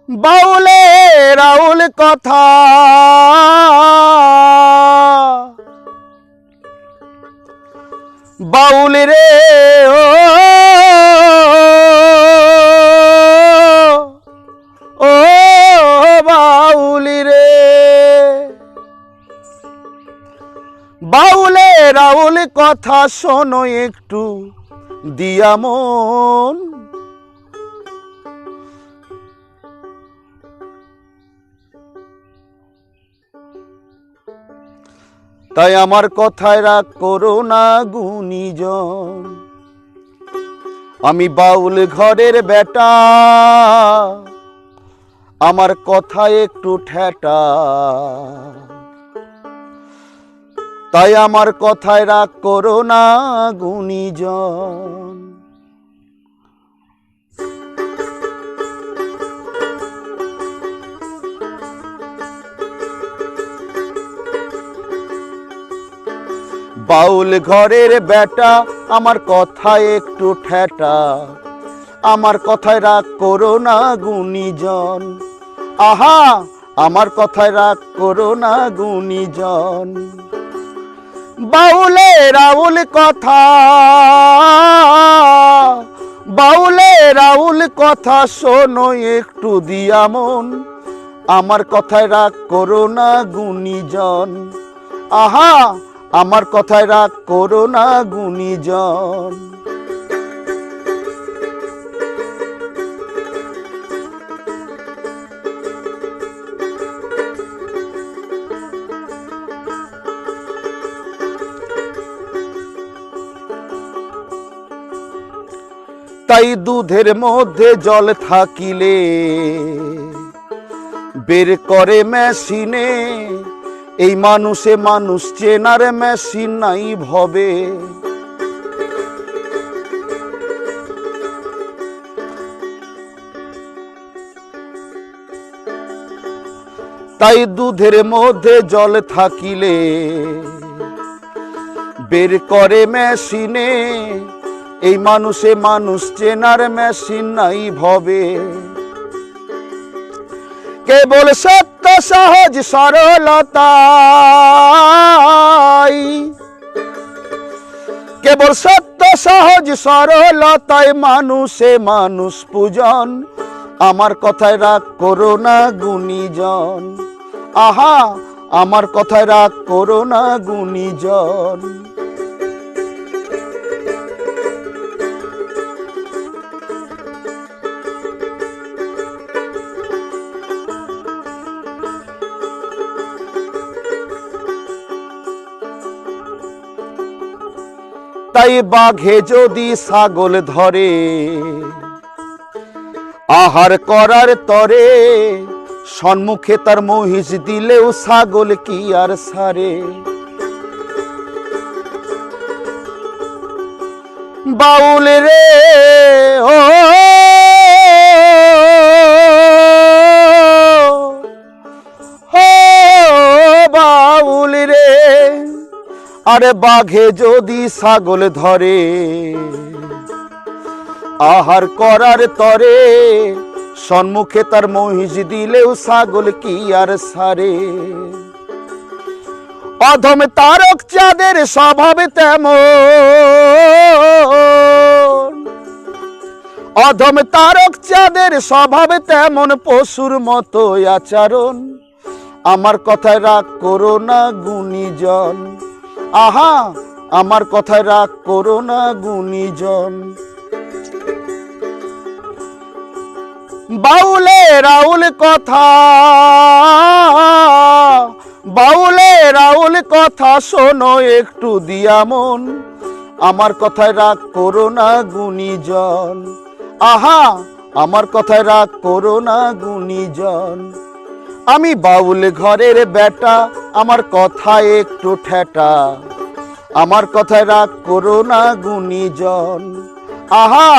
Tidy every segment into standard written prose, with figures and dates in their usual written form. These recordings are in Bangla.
বাউলে রাউল কথা বাউল রে ও ও বাউল রে বাউলে রাউল কথা শোনো একটু দিয়া মন তাই আমার কথায় রাগ করো না গুণীজন আমি বাউল ঘরের বেটা আমার কথা একটু ঠেটা তাই আমার কথায় রাগ করো না গুণীজন বাউল ঘরের বেটা আমার কথায় একটু ঠেটা আমার কথায় রাগ করো না গুণীজন আহা আমার কথায় রাগ করো না গুণীজন বাউলে রাউল কথা বাউলে রাউল কথা শোনো একটু দিয়া মন আমার কথায় রাগ করো না গুণীজন আহা আমার কথায় রাগ করো না গুণীজন তাই দুধের মধ্যে জল থাকিলে বের করে মেশিনে এই মানুষে মানুষ চেনার মেশিন নাই ভবে তাই দুধের মধ্যে জল থাকিলে বের করে মেশিনে এই মানুষে মানুষ চেনার মেশিন নাই ভবে কেবল সত্য সহজ সরলতাই কেবল সত্য সহজ সরলতায় মানুষে মানুষ পূজন আমার কথায় রাগ করো না গুণীজন আহা আমার কথায় রাগ করো না গুণীজন তাই বাঘে যদি ছাগল ধরে আহার করার তরে সম্মুখে তার মহিষ দিলেও ছাগল কি আর সারে বাউল রে ও বাউল রে আরে বাঘে যদি ছাগল ধরে আহার করার তরে সম্মুখে তার মহিষ দিলেও ছাগল কি আর সারে অধম তারক চাঁদের স্বভাব তেমন অধম তারক চাঁদের স্বভাব তেমন পশুর মতো আচরণ আমার কথায় রাগ করো না গুণীজন আহা আমার কথায় রাগ করো না গুণীজন বাউলে রাউল কথা বাউলে রাউল কথা শোনো একটু দিয়া মন আমার কথায় রাগ করো না গুণীজন আহা আমার কথায় রাগ করো না গুণীজন আমি বাউল ঘরের বেটা আমার কথায় একটু ঠেটা আমার কথায় রাগ করো না গুণীজন আহা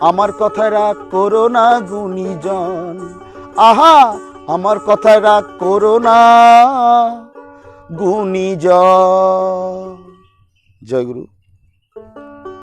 আমার কথায় রাগ করো না গুণীজন আহা আমার কথায় রাগ করো না গুণীজন। জয় গুরু।